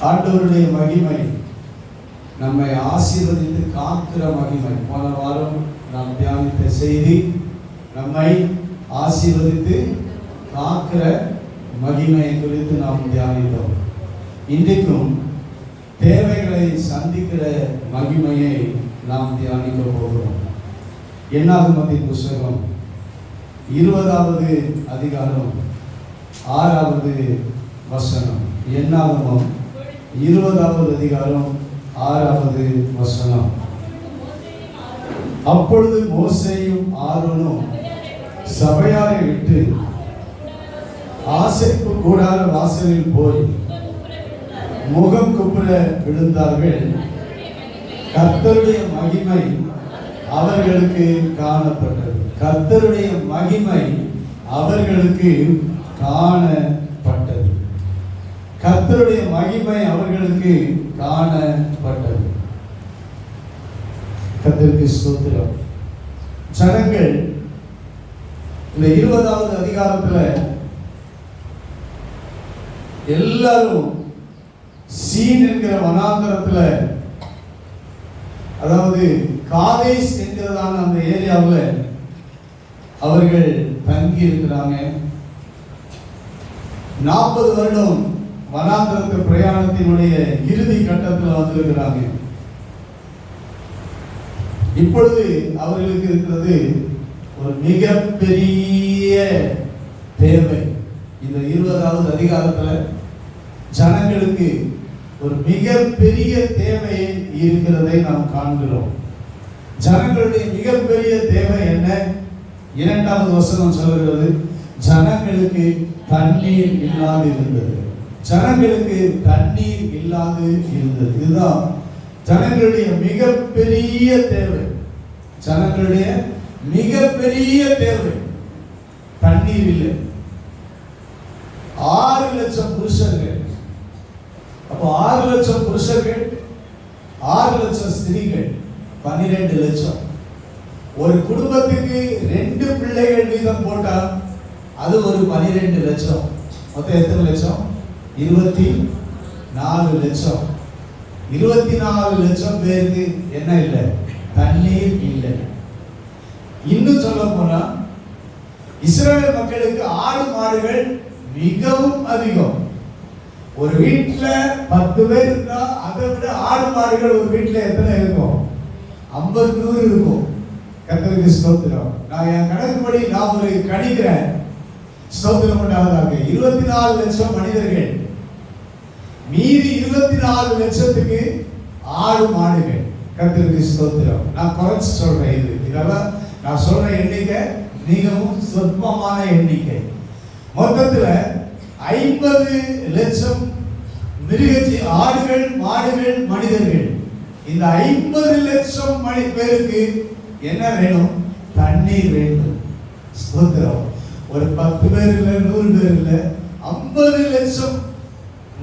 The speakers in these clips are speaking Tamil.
ஆண்டவருடைய மகிமை நம்மை ஆசீர்வதித்து காக்கிற மகிமை. போன வாரம் நாம் தியானித்த செய்தி நம்மை ஆசீர்வதித்து காக்கிற மகிமையை குறித்து நாம் தியானித்தோம். இன்றைக்கும் தேவைகளை சந்திக்கிற மகிமையை நாம் தியானிக்க போகிறோம். என்னாகமத்தின் புஸ்தகம் 20வது அதிகாரம் 6வது வசனம். என்னாகமம் 20வது அதிகாரம் 6வது வசனம். அப்பொழுது மோசேயும் ஆரோனும் சபையாரை விட்டு ஆசரிப்பு கூடார வாசலில் போய் முகம் குப்புற விழுந்தார்கள். கர்த்தருடைய மகிமை அவர்களுக்கு காணப்பட்டது. கர்த்தருடைய மகிமை அவர்களுக்கு காணப்பட்டது. கர்த்தருடைய மகிமை அவர்களுக்கு காணப்பட்டது. கர்த்தருக்கு ஸ்தோத்திரம். ஜனங்கள் இந்த 20வது அதிகாரத்துல எல்லாரும் சீன் என்கிற வனாந்தரத்துல, அதாவது காதேஸ் என்கிறதான அந்த ஏரியாவில் அவர்கள் தங்கி இருக்கிறாங்க. 40 வருடம் வனாந்தரத்து பிரயாணத்தினுடைய இறுதி கட்டத்தில் வந்திருக்கிறாங்க. இப்பொழுது அவர்களுக்கு இருக்கிறது ஒரு மிகப்பெரிய தேவை. இந்த 20வது அதிகாரத்தில் ஜனங்களுக்கு ஒரு மிகப்பெரிய தேவை இருக்கிறதை நாம் காண்கிறோம். ஜனங்களுடைய மிகப்பெரிய தேவை என்ன? 2வது வசனம் சொல்கிறது, ஜனங்களுக்கு தண்ணீர் இல்லாது இருந்தது. ஜனங்களுக்கு தண்ணீர் இல்லாது இருந்தது. இதுதான் ஜனங்களுடைய மிகப்பெரிய தேவை. ஜனங்களுடைய மிகப்பெரிய தேவை தண்ணீர் இல்லை. 6 லட்சம் புருஷர்கள். அப்போ 6 லட்சம் புருஷர்கள், 6 லட்சம் ஸ்திரீகள், 12 லட்சம். ஒரு குடும்பத்துக்கு 2 பிள்ளைகள் வீதம் போட்டா அது ஒரு 12 லட்சம். மொத்தம் எத்தனை லட்சம்? 24 லட்சம். 24 லட்சம் பேருக்கு என்ன இல்லை? தண்ணீர் இல்லை. இன்னும் சொல்ல போனா இஸ்ரவேல் மக்களுக்கு ஆடு மாடுகள் மிகவும் அதிகம். ஒரு வீட்டுல 10 பேர் இருந்தா அதை விட ஆடு மாடுகள் ஒரு வீட்டுல எத்தனை இருக்கும்? 50-100 இருக்கும். கர்த்தருக்கு ஸ்தோத்திரம். நான் என் கணக்குப்படி நான் ஒரு கணிக்கிறேன். ஸ்தோத்திரம் உண்டாவதாக. 24 லட்சம் மனிதர்கள், மீதி 24 லட்சத்துக்கு ஆடு மாடுகள். கர்த்தருக்கு ஸ்தோத்திரம். நான் குறைச்சு சொல்றேன். இதெல்லாம் நான் சொல்ற எண்ணிக்கை மிகவும் சொற்பமான எண்ணிக்கை. மொத்தத்துல 50 லட்சம் மிருகஜி ஆடுகள் மாடுகள் மனிதர்கள். இந்த 50 லட்சம் பேருக்கு என்ன வேணும்? தண்ணீர் வேண்டும். ஸ்தோத்திரம். ஒரு 10 பேர் இல்லை, 100 பேர் இல்லை, 50 லட்சம்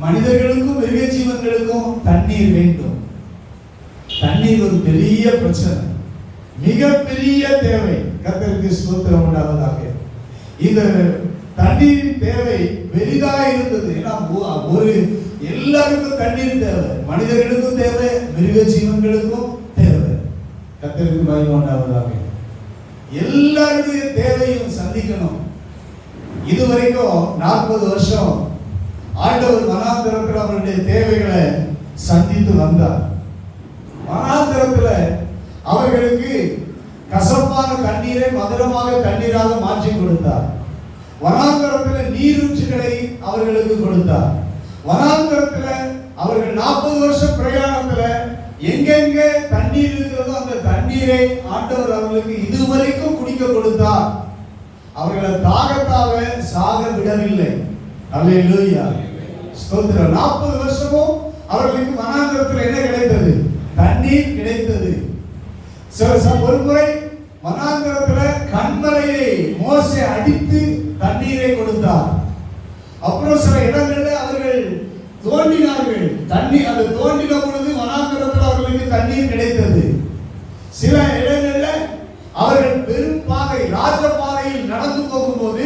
மனிதர்களுக்கும் மிருக ஜீவன்களுக்கும் தண்ணீர் வேண்டும். தண்ணீர் ஒரு பெரிய பிரச்சனை, மிகப்பெரிய தேவை. கர்த்தருக்கு ஸ்தோத்திரம் உண்டாவதாக. இந்த தண்ணீரின் தேவை பெரிதாக இருந்தது. ஏன்னா ஒரு எல்லாருக்கும் தண்ணீர் தேவை, மனிதர்களுக்கும் தேவை, மிருக ஜீவன்களுக்கும் தேவை. கர்த்தருக்கு மகிமை உண்டாவதாக. எல்லாருடைய தேவையும் சந்திக்கணும். இதுவரைக்கும் 40 வருஷம் ஆண்டவர் வனாந்தரத்தில் அவருடைய தேவைகளை சந்தித்து வந்தார். வனாந்தரத்தில் அவர்களுக்கு கசப்பான தண்ணீரை மதுரமாக தண்ணீராக மாற்றி கொடுத்தார். வனாந்தரத்தில் நீரூற்றுகளை அவர்களுக்கு கொடுத்தார். வனாந்தரத்தில் அவர்கள் 40 வருஷம் பிரயாணத்தில் எங்கெங்க தண்ணீர் இருக்கிறதோ அந்த தண்ணீரை ஆண்டவர் அவர்களுக்கு இதுவரைக்கும் குடிக்க கொடுத்தார். அவர்களை தாகத்தாக சாக விடவில்லை. அல்லேலூயா, ஸ்தோத்திரம். 40 வருஷமும் அவர்களுக்கு வனாந்தரத்தில் என்ன கிடைத்தது? தண்ணீர் கிடைத்தது. ஒரு முறை வனாந்தரத்தில் கண்மலையை மோசே அடித்து தண்ணீரை கொடுத்தார். அப்புறம் சில இடங்களில் அவர்கள் தோண்டினார்கள். தண்ணீர் அது தோண்டின பொழுது வனாந்தரத்தில் அவர்களுக்கு தண்ணீர் கிடைத்தது. சில இடங்களில் அவர்கள் பெரும் பாதை, ராஜபாதையில் நடந்து போகும்போது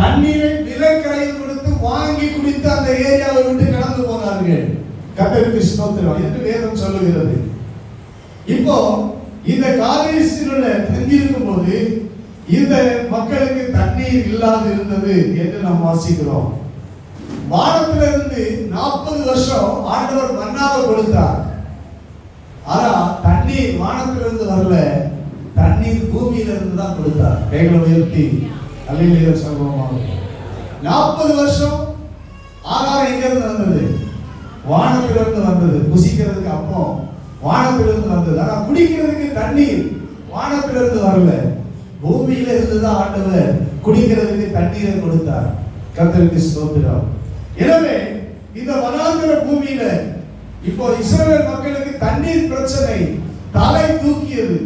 தண்ணீரை நிலக்கரையில் கொடுத்து வாங்கி குடித்து அந்த ஏரியாவை விட்டு கடந்து போனார்கள். கர்த்தருக்கு ஸ்தோத்திரம் என்று வேதம் சொல்லுகிறது. இப்போ இந்த காதேசிலுள்ள தங்கியிருக்கும் போது இந்த மக்களுக்கு தண்ணீர் இல்லாது இருந்தது என்று நாம் வாசிக்கிறோம். வானத்திலிருந்து 40 வருஷம் ஆண்டவர் மன்னாவை கொடுத்தார். ஆனா தண்ணீர் வானத்திலிருந்து வரல, தண்ணீர் பூமியிலிருந்து தான் கொடுத்தார். கைகளை உயர்த்தி அல்லேலூயா சொல்வோமா. 40 வருஷம் ஆகாரம் எங்க இருந்து வந்தது? வானத்திலிருந்து வந்தது. புசிக்கிறதுக்கு அப்போ வானத்திலிருந்து வந்தது. ஆனா குடிக்கிறதுக்கு தண்ணீர் வானத்திலிருந்து வரல, பூமியில இருந்து தான் ஆண்டவர் குடிக்கிறதுக்கு தண்ணீரை கொடுத்தார். கர்த்தருக்கு ஸ்தோத்திரம். எனவே இந்த வனாந்தர பூமியில இப்போ இஸ்ரவேல் மக்களுக்கு தண்ணீர் பிரச்சனை தலை தூக்கியது.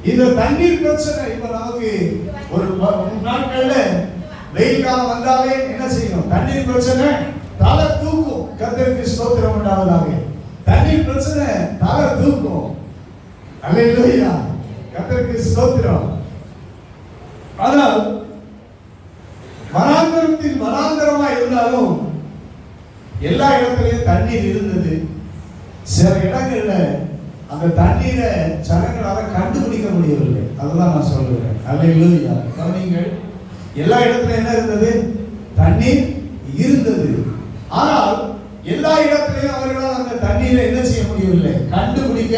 இந்த தண்ணீர் பிரச்சனை இப்ப நமக்கு ஒரு நாட்கள்ல வெயில் காலம் வந்தாலே என்ன செய்யும்? தண்ணீர் பிரச்சனை தலை தூக்கும். கர்த்தருக்கு ஸ்தோத்திரம் உண்டாவதாக. தண்ணீர் பிரச்சனை தலை தூக்கும். அல்லேலூயா, கர்த்தருக்கு ஸ்தோத்திரம். ஆனால் வனாந்தரத்தில் வனாந்தரமா இருந்தாலும் எல்லா இடத்துலயும் தண்ணீர் இருந்தது. சில இடங்கள்ல அந்த தண்ணீரை ஜனங்களால கண்டுபிடிக்க முடியவில்லை. அதுதான் நான் சொல்லுகிறேன். அல்லேலூயா. கவனிங்கள், எல்லா இடத்துல என்ன இருந்தது? தண்ணீர் இருந்தது. ஆனால் எல்லா இடத்திலையும் அவர்களால் அந்த தண்ணீரை என்ன செய்ய முடியவில்லை? கண்டுபிடிக்க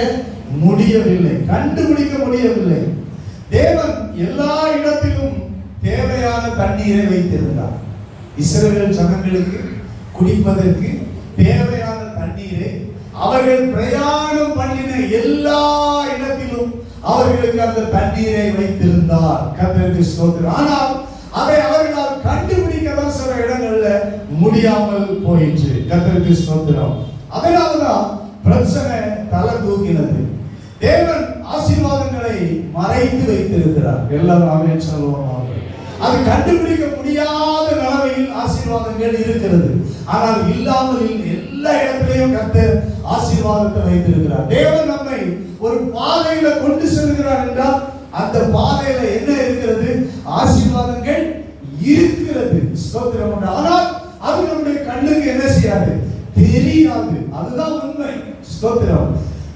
முடியவில்லை. தேவன் எல்லா இடத்திலும் தேவையான தண்ணீரை வைத்திருந்தார். இஸ்ரவேல் ஜனங்களுக்கு குடிப்பதற்கு தேவையான தண்ணீரை அவர்கள் பிரயாணம் பண்ணின எல்லா இடத்திலும் அவர்களுக்கு அந்த தண்ணீரை வைத்திருந்தார். கர்த்தருக்கு ஸ்தோத்திரம். ஆனால் அதை அவர்களால் கண்டுபிடிக்கதான் சில இடங்கள்ல முடியாமல் போயிற்று. கர்த்தருக்கு ஸ்தோத்திரம். அதனால்தான் பிரச்சனை தலை தூக்கினது. தேவன் ஆசீர்வாதங்களை மறைத்து வைத்திருக்கிறார். எல்லாரும் ஆமென் சொல்லுவோம். அது கண்டுபிடிக்க முடியாத நிலைமையில் ஆசீர்வாதங்கள் இருக்கிறது. ஆனால் இல்லாமல் எல்லா இடத்திலையும் கர்த்தர் ஆசீர்வாதத்தை வைத்திருக்கிறார். தேவன் நம்மை ஒரு பாதையில கொண்டு செல்கிறார் என்றால் அந்த பாதையில என்ன இருக்கிறது? ஆசீர்வாதங்கள் இருக்கிறது. ஸ்தோத்திரம். ஆனால் அது நம்முடைய கண்ணுக்கு என்ன செய்யாது? தெரியாது. அதுதான் உண்மை. ஸ்தோத்திரம்.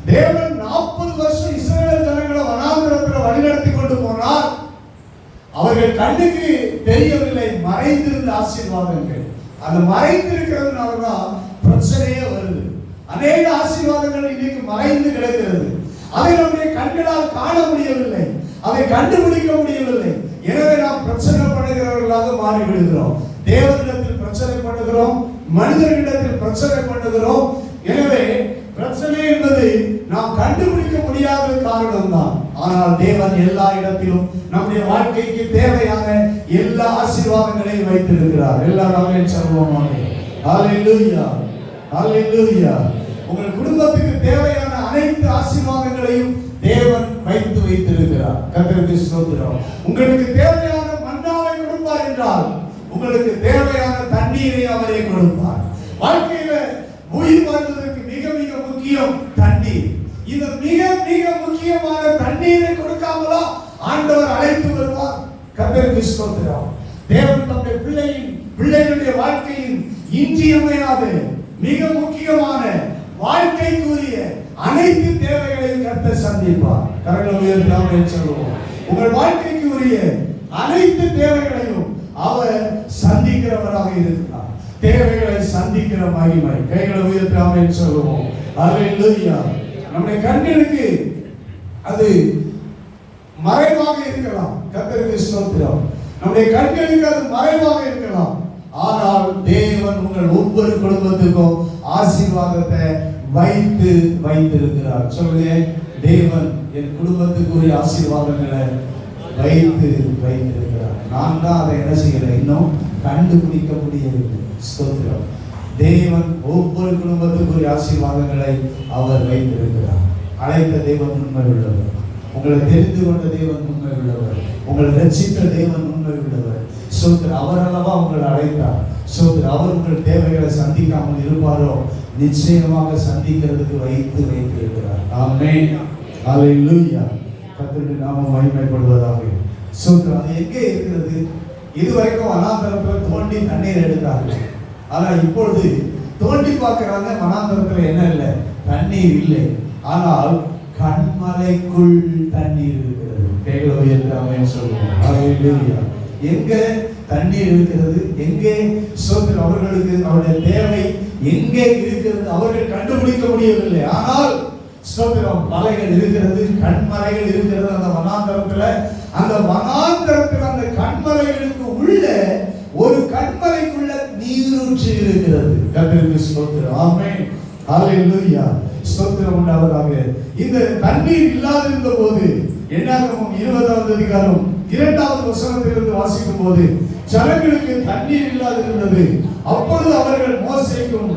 தேவன் 40 வருஷம் இஸ்ரவேல் ஜனங்களை வனாந்தரத்தில் வழிநடத்தி கொண்டு போனார். அவர்கள் கண்ணுக்கு தெரியவில்லை மறைந்திருந்த ஆசீர்வாதங்கள். அந்த மறைந்திருக்கிறதுனாலதான் பிரச்சனையே வருது. அநேக ஆசீர்வாதங்கள் இன்னைக்கு மறைந்து கிடக்கிறது. அதை நம்முடைய கண்களால் காண முடியவில்லை, அதை கண்டுபிடிக்க முடியவில்லை. எனவே நாம் பிரச்சனை பண்ணுகிறவர்களாக மாறிவிடுகிறோம். தேவனிடத்தில் பிரச்சனை பண்ணுகிறோம், மனிதர்களிடத்தில் பிரச்சனை பண்ணுகிறோம். எனவே பிரச்சனை என்பது நாம் கண்டுபிடிக்க முடியாத காரணம் தான். ஆனால் தேவன் எல்லா இடத்திலும் நம்முடைய வாழ்க்கைக்கு தேவையான எல்லா ஆசீர்வாதங்களையும் வைத்திருக்கிறார். எல்லாரும் சொல்லுவோம். ஹல்லேலூயா, ஹல்லேலூயா. உங்கள் குடும்பத்துக்கு தேவையான அனைத்து ஆசீர்வாதங்களையும் தேவன் வைத்திருக்கிறார். கர்த்தருக்கு ஸ்தோத்திரம். உங்களுக்கு தேவையான மன்னாவை கொடுப்பார் என்றால் உங்களுக்கு தேவையான தண்ணீரை அவரே கொடுப்பார். வாழ்க்கையில உயிர் வாழ்வதற்கு மிக மிக முக்கியம் தண்ணீர். இந்த மிக மிக முக்கியமான தண்ணீரை கொடுக்காமலா ஆண்டவர் அழைத்து வருவார்? கர்த்தருக்கு ஸ்தோத்திரம். தேவன் தம்முடைய பிள்ளைகளுடைய வாழ்க்கையின் இன்றியமையாத மிக முக்கியமான வாழ்க்கைக்குரிய அனைத்து தேவைகளையும் கர்த்தர் சந்திப்பார். கரங்களை உயர்த்தி ஆமென் சொல்லுவோம். உங்கள் வாழ்க்கைக்கு உரிய அனைத்து தேவைகளையும் அவர் சந்திக்கிறவராக இருக்கிறார். தேவைகளை சந்திக்கிற மகிமை. கைகளை உயர்த்தி ஆமென் சொல்லுவோம். ஹல்லேலூயா. நம்முடைய கண்களுக்கு அது மறைவாக இருக்கலாம். கர்த்தருக்கு ஸ்தோத்திரம். நம்முடைய கண்களுக்கு அது மறைவாக இருக்கலாம். ஆனால் தேவன் உங்கள் ஒவ்வொரு குடும்பத்துக்கும் ஆசீர்வாதத்தை வைத்திருக்கிறார். சொல்லுங்க, தேவன் என் குடும்பத்துக்குரிய ஆசீர்வாதங்களை வைத்திருக்கிறார். நான் தான் அதை என்ன செய்யல, இன்னும் கண்டுபிடிக்க முடியவில்லை. ஸ்தோத்திரம். தேவன் ஒவ்வொரு குடும்பத்துக்குரிய ஆசீர்வாதங்களை அவர் வைத்திருக்கிறார். அழைத்த தேவன் உண்மை உள்ளவர். உங்களை தெரிந்து கொண்ட தேவன் உண்மை உள்ளவர். உங்களை ரட்சித்த தேவன் உண்மை உள்ளவர். ஸ்தோத்திரம். அவர் அல்லவா உங்களை அழைத்தார். ஸ்தோத்திரம். அவர் உங்கள் தேவைகளை சந்திக்காமல் இருப்பாரோ? நிச்சயமாக சந்திக்கிறதுக்கு வைத்திருக்கிறார். ஆமென். ஹல்லேலூயா. கர்த்தருடைய நாமம் மகிமைப்படுவதாக. ஸ்தோத்திரம். அது எங்கே இருக்கிறது? இதுவரைக்கும் வனாந்தரத்தில் தோண்டி தண்ணீர் எடுத்தார்கள். ஆனால் இப்பொழுது தோண்டி பார்க்கிறாங்க, வனாந்தரத்துல என்ன இல்லை, தண்ணீர் இல்லை. ஆனால் கண்மலைக்குள் தண்ணீர் இருக்கிறது. கைகளை உயர்த்தாம சொல்லுவோம் ஹல்லேலூயா. எங்க தண்ணீர் இருக்கிறது, எங்கே ஸ்தோத்திரம், அவர்களுக்கு அவருடைய தேவை எங்கே இருக்கிறது அவர்கள் கண்டுபிடிக்க முடியவில்லை. ஆனால் ஸ்தோத்திரம், மலைகள் இருக்கிறது, கண்மலைகள் இருக்கிறது அந்த வனாந்தரத்துல. அந்த வனாந்தரத்தில் அந்த கண்மலைகளுக்கு உள்ள ஒரு கண்மலைக்குள்ள நீரூற்று இருக்கிறது. கர்த்தருக்கு ஸ்தோத்திரம். ஆமென் ஹல்லேலூயா. ஸ்தோத்திரம் உண்டாவதாக. இந்த தண்ணீர் இல்லாதிருந்த போது என்னாகமம் 20வது அதிகாரம் 2வது வசனத்திலிருந்து வாசிக்கும் போது ஜனங்களுக்கு தண்ணீர் இல்லாதிருந்தது. அப்பொழுது அவர்கள் மோசேக்கும்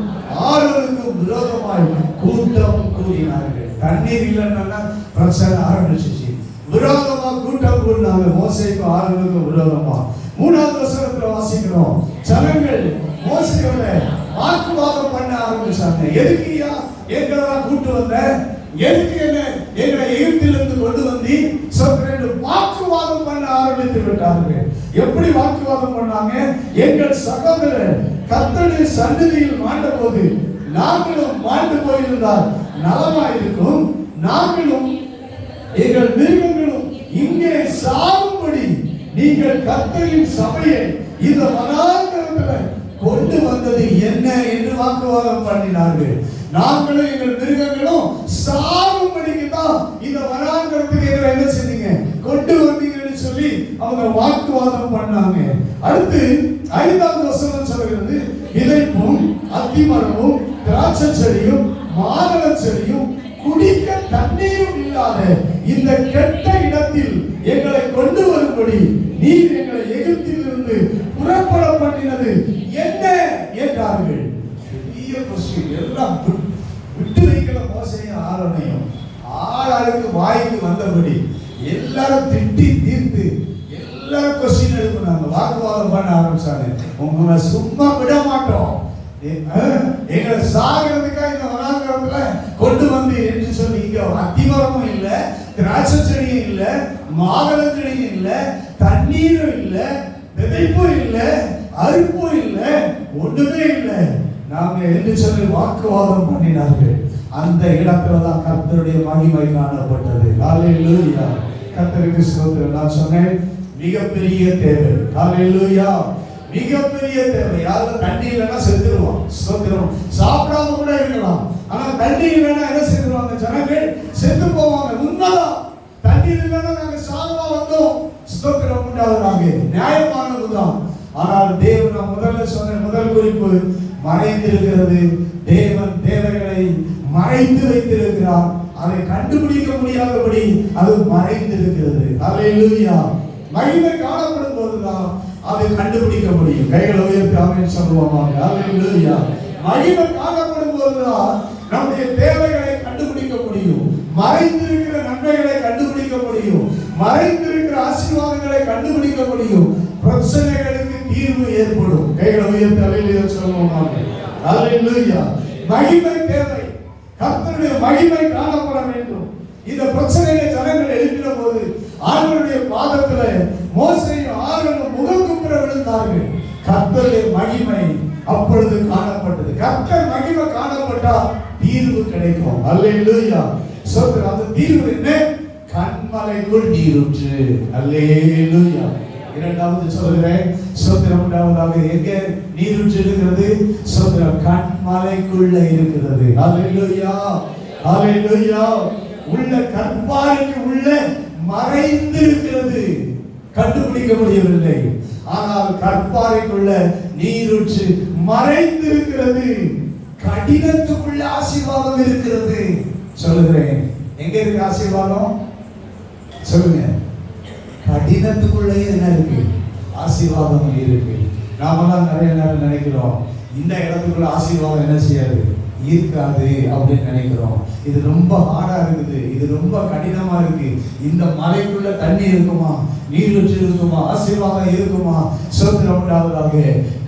ஆரோனுக்கும் விரோதமாய் கூட்டம் கூடினார்கள். தண்ணீர் இல்லைன்னா பிரச்சனை ஆரம்பிச்சிச்சு. விரோதமா கூட்டம் கூடினாங்க, மோசேக்கும் ஆரோனுக்கும் விரோதமா. 3வது வசனத்துல வாசிக்கிறோம், ஜனங்கள் மோசேயோட வாக்குவாதம் பண்ண ஆரம்பிச்சாங்க. எதுக்குயா எங்களை கூட்டு வந்த, எதுக்கு என்ன எங்களை எகிப்திலிருந்து கொண்டு வந்து சொல்றேன் வாக்குவாதம் பண்ண ஆரம்பித்து விட்டார்கள். எப்படி வாக்குவாதம் பண்ணாங்க? எங்கள் சகோதரர் கர்த்தருடைய சந்நிதியில் மாண்ட போது நாங்களும் மாண்டு போயிருந்தால் நலமாயிருக்கும், நாங்களும் எங்கள் மிருகங்களும் இங்கே சாகும்படி நீங்கள் கர்த்தரின் சபையை இந்த வனாந்தரத்தில் கொண்டு வந்தது என்ன என்று வாக்குவாதம் பண்ணினார்கள். நாங்களும் எங்கள் மிருகங்களும் சாகும்படிக்கு தான் இந்த வனாந்தரத்துக்கு எங்களை என்ன செஞ்சீங்க, கொண்டு வந்தீங்கன்னு சொல்லி அவங்க வாக்குவாதம் பண்ணாங்க. அடுத்து 5வது வசனம் சொல்கிறது, விதைப்பும் அத்திமரமும் திராட்சை செடியும் மாதள செடியும் குடிக்க தண்ணீரும் இல்லாத இந்த கெட்ட இடத்தில் எங்களை கொண்டு வரும்படி நீர் எங்களை எகிப்திலிருந்து புறப்பட பண்ணினது என்ன என்றார்கள். பெரிய கொஸ்டின். எல்லாம் விட்டு வைக்கல மோசையும் ஆரோனையும். ஆளாளுக்கு வாய்க்கு வந்தபடி எல்லாரும் திட்டி தீர்த்து எல்லாரும் கொஸ்டின் எழுப்பினாங்க, வாக்குவாதம் பண்ண ஆரம்பிச்சாங்க. உங்களை சும்மா விட மாட்டோம், எங்களை சாகிறதுக்காக இந்த வனாந்தரத்துல கொண்டு வந்து என்று சொல்லி. இங்க அத்திமரமும் இல்ல, திராட்சை செடியும் இல்ல, மாதள செடியும் இல்ல, தண்ணீரும் இல்ல, விதைப்பும் இல்ல, அறுப்பும் இல்ல, ஒண்ணுமே இல்ல நாங்க என்று சொல்லி வாக்குவாதம் பண்ணினார்கள். அந்த இடத்துல தான் கர்த்தருடைய மகிமை காணப்பட்டது. ஹல்லேலூயா. கர்த்தருக்கு ஸ்தோத்திரம். நான் சொன்னேன் மிகப்பெரிய தேவை. ஹல்லேலூயா. மிகப்பெரிய தேவை. யாரும் தண்ணி இல்லைன்னா செத்துருவான். ஸ்தோத்திரம். சாப்பிடாம கூட இருக்கலாம், ஆனா தண்ணி இல்லைன்னா என்ன செத்துருவாங்க, ஜனங்கள் செத்து போவாங்க. உண்மைதான், தண்ணி இல்லைன்னா நாங்க சாகவா வந்தோம். ஸ்தோத்திரம் உண்டாவதாக. நியாயமானதுதான். ஆனால் தேவன் முதல்ல சொன்ன முதல் குறிப்பு மறைந்திருக்கிறது. தேவன் தேவைகளை மறைத்து வைத்திருக்கிறார். அதை கண்டுபிடிக்க முடியாதபடி அது மறைந்திருக்கிறது. ஹல்லேலூயா. மகிமை காணப்படும் போதுதான் அதை கண்டுபிடிக்க முடியும். கைகளை உயர்த்தி ஆமென் சொல்லுவோம். ஹல்லேலூயா. மகிமை காணப்படும் போதுதான் நம்முடைய தேவைகளை கண்டுபிடிக்க முடியும், மறைந்திருக்கிற நன்மைகளை கண்டுபிடிக்க முடியும், மறைந்திருக்கிற ஆசீர்வாதங்களை கண்டுபிடிக்க முடியும், பிரச்சனைகளுக்கு தீர்வு ஏற்படும். கைகளை உயர்த்தி ஹல்லேலூயா சொல்லுவோம். ஹல்லேலூயா. மகிமை தேவை. கர்த்தருடைய மகிமை காணப்பட வேண்டும். இந்த பிரச்சனையை ஜனங்கள் எழுப்பின போது ஆண்டவருடைய பாதத்துல மோசேயும் ஆரோனும் முகங்குப்புற விழுந்தார்கள். கர்த்தருடைய மகிமை அப்பொழுது காணப்பட்டது. கர்த்தர் மகிமை காணப்பட்டா தீர்வு கிடைக்கும். ஹல்லேலூயா. ஸ்தோத்திரம். அந்த தீர்வு என்ன? கண்மலைக்குள் நீரூற்று. ஹல்லேலூயா. இரண்டாவது சொல்கிறேன், ஸ்தோத்திரம் உண்டாவதாக. எங்க நீரூற்று இருக்கிறது? ஸ்தோத்திரம், கண்மலைக்குள்ள இருக்கிறது. ஹல்லேலூயா. ஹல்லேலூயா. உள்ள கற்பாறைக்கு உள்ள மறைந்து இருக்கிறது, கண்டுபிடிக்க முடியவில்லை. ஆனால் கற்பாறைக்குள்ள நீரூற்று மறைந்து இருக்கிறது. கடினத்துக்குள்ள ஆசீர்வாதம் இருக்கிறது. சொல்லுகிறேன், எங்க இருக்கு ஆசீர்வாதம்? சொல்லுங்க. கடினத்துக்குள்ளே என்ன இருக்கு? ஆசீர்வாதம் இருக்கு. நாம தான் நிறைய நேரம் நினைக்கிறோம், இந்த இடத்துக்குள்ள ஆசீர்வாதம் என்ன செய்யாது, இருக்காது அப்படின்னு நினைக்கிறோம். இது ரொம்ப ஹார்டா இருக்குது, இது ரொம்ப கடினமா இருக்கு, இந்த மலைக்குள்ள தண்ணி இருக்குமா, நீரூற்று இருக்குமா, ஆசீர்வாதம் இருக்குமா? ஸ்தோத்திரம் உண்டாவதாக.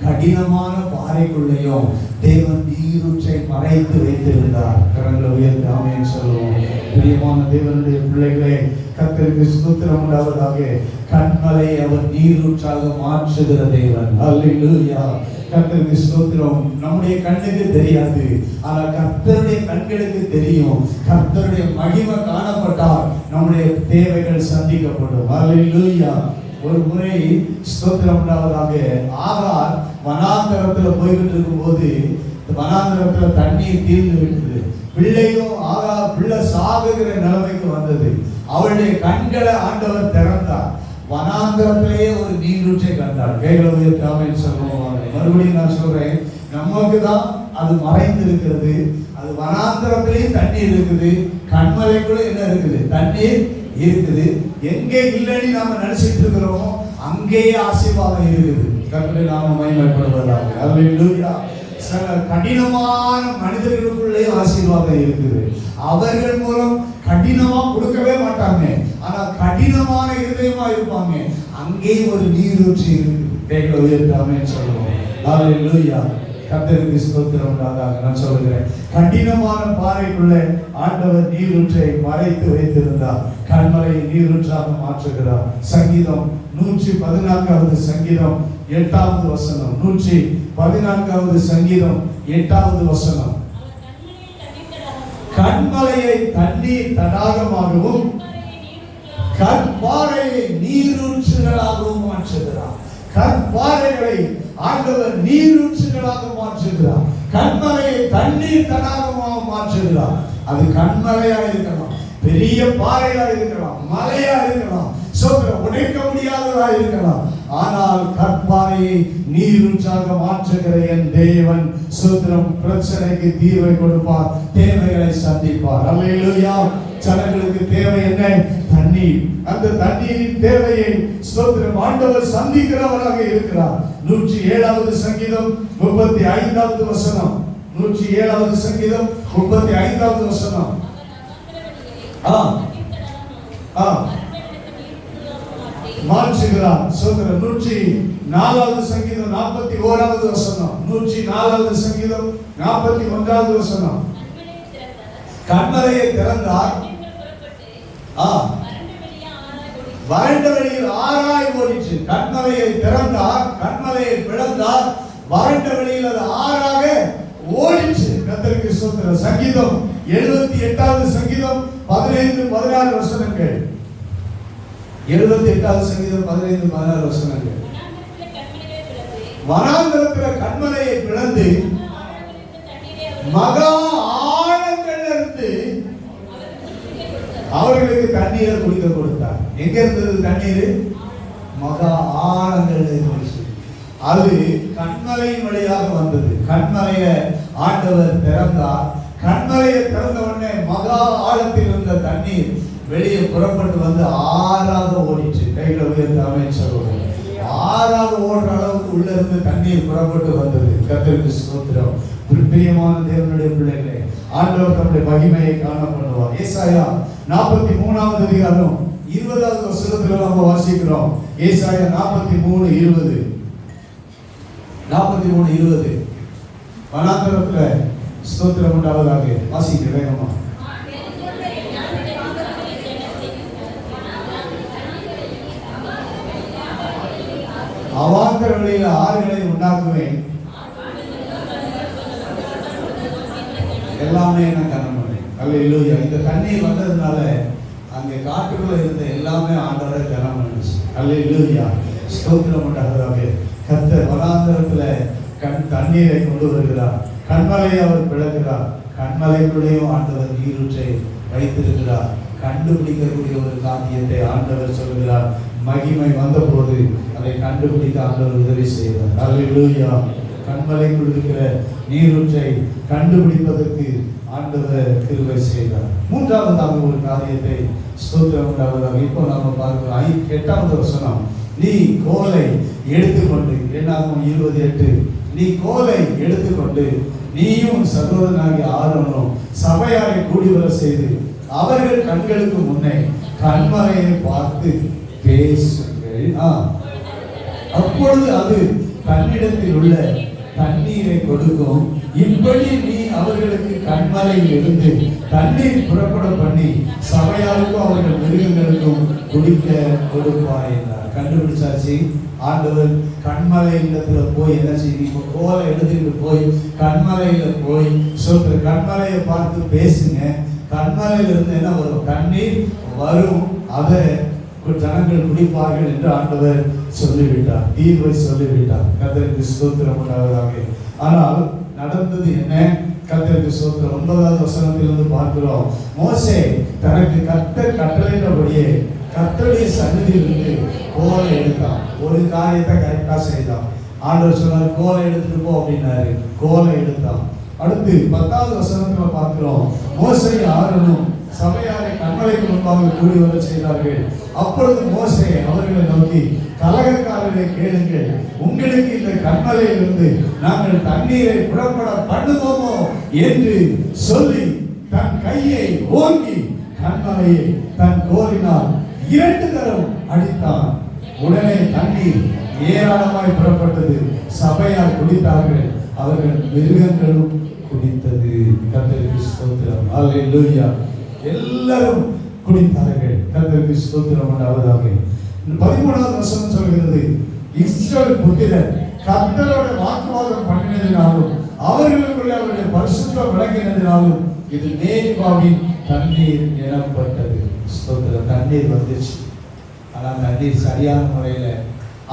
கடினமான பாறைக்குள்ளேயும் தேவன் நீரூற்றை மறைத்து வைத்திருந்தார். கரங்களை உயர்த்தி ஆமென் சொல்லுவோம். பிரியமான தேவனுடைய பிள்ளைகளே, கர்த்தருக்கு ஸ்தோத்திரம் உண்டாவதாக. கண்மலை அவர் நீரூற்றாக மாற்றுகிற தேவன். அல்லேலூயா. கர்த்தருக்கு ஸ்தோத்திரம். நம்முடைய கண்ணுக்கு தெரியாது, ஆனால் கர்த்தருடைய கண்களுக்கு தெரியும். கர்த்தருடைய மகிமை காணப்பட்டால் நம்முடைய தேவைகள் சந்திக்கப்படும். அல்லேலூயா. ஒரு முறை ஸ்தோத்திரம் உண்டாவதாக, ஆகார் வனாந்தரத்துல போய்கிட்டு இருக்கும் போது வனாந்தரத்துல தண்ணீர் தீர்ந்து விட்டது. பிள்ளையும் ஆகார் பிள்ளை சாகுகிற நிலைமைக்கு வந்தது. அவளுடைய கண்களை ஆண்டவர் திறந்தார். வனாந்தரத்திலேயே ஒரு நீரூற்றை கண்டார். கைகளை உயர்த்தி ஆமென் சொல்லுவாங்க. மறுபடியும் நான் சொல்றேன், நமக்கு தான் அது மறைந்து இருக்கிறது. அது வனாந்தரத்திலேயே தண்ணீர் இருக்குது, கண்மலைக்குள்ள என்ன இருக்குது? தண்ணீர் இருக்குது. எங்கே இல்லைன்னு நாம நினைச்சிட்டு இருக்கிறோமோ அங்கேயே ஆசீர்வாதம் இருக்குது. கர்த்தருடைய நாமம் மகிமைப்படுவதாக. அல்லேலூயா. சில கடினமான மனிதர்களுக்குள்ளே ஆசீர்வாதம் இருக்குது. அவர்கள் மூலம் கடினமா கொடுக்கவே மாட்டாங்க, ஆனா கடினமான இருதயமா இருப்பாங்க. அங்கே ஒரு நீரூற்று இருக்குது. கைகளை உயர்த்தி ஆமென் சொல்லுவோம். அல்லேலூயா. கர்த்தருக்கு ஸ்தோத்திரம் உண்டாவதாக. நான் சொல்கிறேன், கடினமான பாறைக்குள்ளே ஆண்டவர் நீரூற்றை மறைத்து வைத்திருந்தார். கண்மலையை நீரூற்றாக மாற்றுகிறார். சங்கீதம் 114வது சங்கீதம் 8வது வசனம். 114வது சங்கீதம் 8வது வசனம். கண்மலையை தண்ணீர் தடாகமாகவும் கற்பாறையை நீரூற்றுகளாகவும் மாற்றுகிறார். கற்பாறைகளை ஆண்டவர் நீரூற்றுகளாக மாற்றுகிறார். கண்மலையை தண்ணீர் தடாகமாக மாற்றுகிறார். அது கண்மலையா இருக்கலாம், பெரிய பாறையா இருக்கலாம், மலையா இருக்கலாம், உடைக்க முடியாததா இருக்கலாம். ஆனால் கற்பாறையை நீரூற்றாக மாற்றுகிற என் தேவன் சோத்திரம் பிரச்சனைக்கு தீர்வை கொடுப்பார், தேவைகளை சந்திப்பார். அல்லேலூயா. ஜனங்களுக்கு தேவை என்ன? தண்ணீர். அந்த தண்ணீரின் தேவையை ஸ்தோத்திரம் ஆண்டவர் சந்திக்கிறவராக இருக்கிறார். 107வது சங்கீதம் 35வது வசனம். 107வது சங்கீதம் 35வது வசனம். மாற்றுகிறார். சோதரர் 104வது சங்கீதம் 41வது வசனம். 104வது சங்கீதம் 41வது வசனம். கண்மலையை திறந்தார், வறண்ட வெளியில் ஆறாய் ஓடிச்சு. கண்மலையை திறந்தார், கண்மலையை பிளந்தார், வறண்ட வெளியில் அது ஆறாக ஓடிச்சு. கர்த்தருக்கு ஸ்தோத்திரம். சங்கீதம் 78வது சங்கீதம் 15-16 வசனங்கள். 78வது சங்கீதம் 15-16 வசனங்கள். வனாந்தரத்தில் கண்மலையை பிளந்து மகா ஆழங்களிலிருந்து அவர்களுக்கு தண்ணீரை குடிக்க கொடுத்தார். எங்க இருந்தது தண்ணீர்? மகா ஆழங்கள் இருந்துச்சு. அது கண்மலையின் வழியாக வந்தது. கண்மலையை ஆண்டவர் திறந்தார். கண்மலையை திறந்த உடனே மகா ஆழத்தில் இருந்த தண்ணீர் வெளியே புறப்பட்டு வந்து ஆறாக ஓடிச்சு. கைகளை உயர்த்தி ஆமென் சொல்லுவோம். ஆறாக ஓடுற அளவுக்கு உள்ள இருந்து தண்ணீர் புறப்பட்டு வந்தது. கர்த்தருக்கு ஸ்தோத்திரம். பிரியமான தேவனுடைய பிள்ளைகளே, ஆண்டவர் தம்முடைய மகிமையை காண பண்ணுவார். ஏசாயா 43வது அதிகாரம் 20வது வசனத்துல நம்ம வாசிக்கிறோம். ஏசாயா 43:20. 43:20. வனாந்தரத்துல ஸ்தோத்திரம் உண்டாவதாக. வாசிக்க வேகமா. அவாந்தர வழியில ஆறுகளை உண்டாக்குவேன், எல்லாமே நான் கனம் பண்ணேன். அல்லேலூயா. இந்த தண்ணீர் வந்ததுனால அங்கே காட்டுக்குள்ள இருந்த எல்லாமே ஆண்டவரை கனம் பண்ணுச்சு. அல்லேலூயா. ஸ்தோத்திரம் உண்டாவதாக. கர்த்தர் வனாந்தரத்துல தண்ணீரை கொண்டு வருகிறார். கண்மலையை அவர் பிளக்கிறார். கண்மலைக்குள்ளேயும் ஆண்டவர் நீரூற்றை வைத்திருக்கிறார். கண்டுபிடிக்கக்கூடிய ஒரு காரியத்தை ஆண்டவர் சொல்கிறார். மகிமை வந்த போது அதை கண்டுபிடிக்க ஆண்டவர் உதவி செய்வார். அல்லேலூயா. கண்மலைக்குள் இருக்கிற நீரூற்றை கண்டுபிடிப்பதற்கு ஆண்டவர் கிருபை செய்தார். மூன்றாவதாக ஒரு காரியத்தை ஸ்தோத்திரம் உண்டாவதாக இப்போ நாம பார்க்கிறோம். 8வது வசனம். நீ கோலை எடுத்துக்கொண்டு, என்னாகும் 28, நீ கோலை எடுத்துக்கொண்டு நீயும் சகோதரனாகிய ஆரோனும் சபையாரை கூடி வர செய்து அவர்கள் கண்களுக்கு முன்னே கண்மலையை பார்த்து பேசுங்க. விட்டார்கள். அப்பொழுது அது தன்னிடத்தில் உள்ள தண்ணீரை கொடுக்கும். இப்படி நீ அவர்களுக்கு கண்மலையில் இருந்து தண்ணீர் புறப்பட பண்ணி சபையாருக்கும் அவர்கள் மிருகங்களுக்கும் குடிக்க கொடுப்பாய் என்றார். கண்டுபிடிச்சாச்சு. ஆண்டவர் கண்மலையில போய் என்ன செய்ய, இப்ப கோலை எடுத்துட்டு போய் கண்மலையில போய் சொல்ற, கண்மலையை பார்த்து பேசுங்க. கண்மலையில இருந்து என்ன வரும்? தண்ணீர் வரும், அதை ஜனங்கள் குடிப்பார்கள் என்று ஆண்டவர் சொல்லிவிட்டார், தீர்வை சொல்லிவிட்டார். கர்த்தருக்கு ஸ்தோத்திரம் உண்டாவதாக. ஆனால் நடந்தது என்ன? கர்த்தருக்கு ஸ்தோத்திரம். 9வது வசனத்திலிருந்து பார்க்கிறோம். மோசே தனக்கு கர்த்தர் கட்டளையிட்டபடியே கர்த்தருடைய சன்னதியிலிருந்து கோலை எடுத்தான். ஒரு காரியத்தை கரெக்டா செய்தான். ஆண்டவர் சொன்னார், கோலை எடுத்துட்டு போ அப்படின்னாரு. கோலை எடுத்தான். அடுத்து 10வது வசனத்துல பார்க்கிறோம். மோசே ஆரோனும் சபையாரை கண்மலைக்கு முன்பாக கூடி வர செய்தார்கள். அப்பொழுது மோசே அவர்களை நோக்கி, கலகக்காரரை கேளுங்கள், உங்களுக்கு இந்த கண்மலையிலிருந்து நாங்கள் தண்ணீரை புறப்பட பண்ணுவோமோ என்று சொல்லி தன் கையை ஓங்கி கண்மலையை தன் கோலினால் 2 தரம் அடித்தான். உடனே தண்ணீர் ஏராளமாய் புறப்பட்டது. சபையார் குடித்தார்கள், அவர்கள் மிருகங்களும் குடித்தது. கர்த்தருக்கு ஸ்தோத்திரம். அல்லேலூயா. எல்லாரும் குடித்தார்கள். கர்த்தருக்கு ஸ்தோத்திரம் உண்டாவதாக. 13வது வசனம் சொல்கிறது, இஸ்ரவேல் புத்திரர் கர்த்தரோட வாக்குவாதம் பண்ணினதினாலும் அவர்களுக்குள்ள அவருடைய பரிசுத்தம் விளங்கினதினாலும் இது மேரிபாவின் தண்ணீர் எனப்பட்டது. ஸ்தோத்திரம். தண்ணீர் வந்துச்சு. ஆனால் தண்ணீர் சரியான முறையில்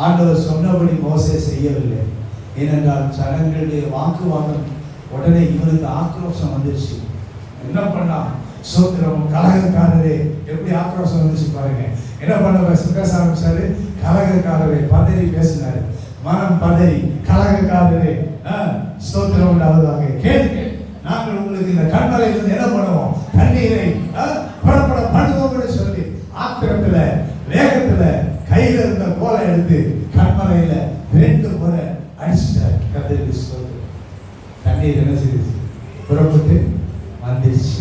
ஆண்டவர் சொன்னபடி மோசே செய்யவில்லை. ஏனென்றால் ஜனங்களுடைய வாக்குவாதம் உடனே இவனுக்கு ஆக்ரோஷம் வந்துருச்சு. என்ன பண்ணா? சோத்திரம். கலகக்காரரே, எப்படி ஆக்ரோஷம் வந்துச்சு பாருங்க. என்ன பண்ண பேச ஆரம்பிச்சாரு? கலகக்காரரே பதறி பேசினாரு. மனம் பதறி, கலகக்காரரே ஸ்தோத்திரம் உண்டாவதாக, கேளுங்க, நாங்கள் உங்களுக்கு இந்த கண்மலையிலிருந்து என்ன பண்ணுவோம்? தண்ணீரை புறப்பட பண்ணுவோம்னு சொல்லி ஆத்திரத்துல வேகத்துல கையில இருந்த கோலை எடுத்து கண்மலையில 2 முறை அடிச்சிட்டாரு. கர்த்தருக்கு ஸ்தோத்திரம். தண்ணீர் என்ன செய்யுது? புறப்பட்டு வந்துருச்சு.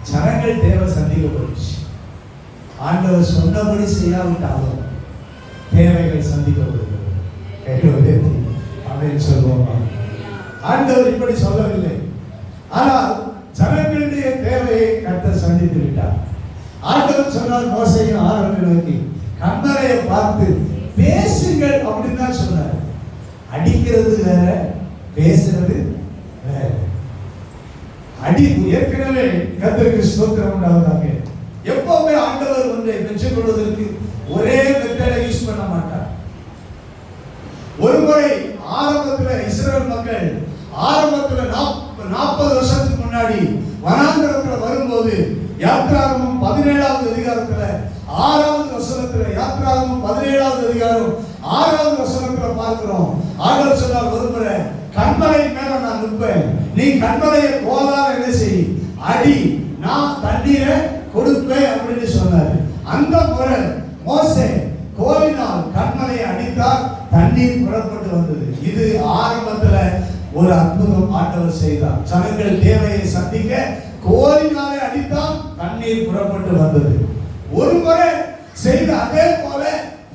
ஜனங்கள் தேவை சந்திக்கப்பட்டுச்சு. ஆண்டவர் சொன்னபடி செய்யாவிட்டாலும் தேவைகள் சந்திக்கப்படுகிறது. அப்படின்னு சொல்லுவோமா? ஆண்டவர் இப்படி சொல்லவில்லை. ஆனால் ஜனங்களுடைய தேவையை கர்த்தர் சந்தித்து விட்டார். ஆண்டவர் சொன்னார் மோசேயும் ஆரோனை நோக்கி, கண்மலையை பார்த்து பேசுங்கள் அப்படின்னு தான் சொன்னார். அடிக்கிறது வேற, பேசுறது வேற. அடி ஏற்கனவே கர்த்தருக்கு ஸ்தோத்திரம் உண்டாவதாக. எப்பவுமே ஆண்டவர் ஒன்றை பெற்றுக் கொள்வதற்கு ஒரே மெத்தடை யூஸ் பண்ண மாட்டார். ஒருமுறை ஆரம்பத்தில் இஸ்ரவேல் மக்கள் ஆரம்பத்தில் 40 வருஷத்துக்கு முன்னாடி வனாந்தரத்தில் வரும்போது, யாத்ராகமம் 17வது அதிகாரத்தில் 6வது வசனத்தில், யாத்ராகமம் 17வது அதிகாரம் 6வது வசனத்தில் பார்க்கிறோம். ஆண்டவர் சொன்னார், ஒருமுறை கண்மலை மேல நான் நிற்பேன், நீ கண்மலையை கோலால என்ன செய், அடி, நான் தண்ணீரை கொடுப்பேன் அப்படின்னு சொன்னார். அந்த முறை மோசே கோலினால் கண்மலையை அடித்தார், தண்ணீர் புறப்பட்டு வந்தது. இது ஆரம்பத்துல ஒரு அற்புதம் ஆண்டவர் செய்தார். ஜனங்கள் தேவையை சந்திக்க கோலினாலே அடித்தால் தண்ணீர் புறப்பட்டு வந்தது. ஒரு முறை செய்த அதே போல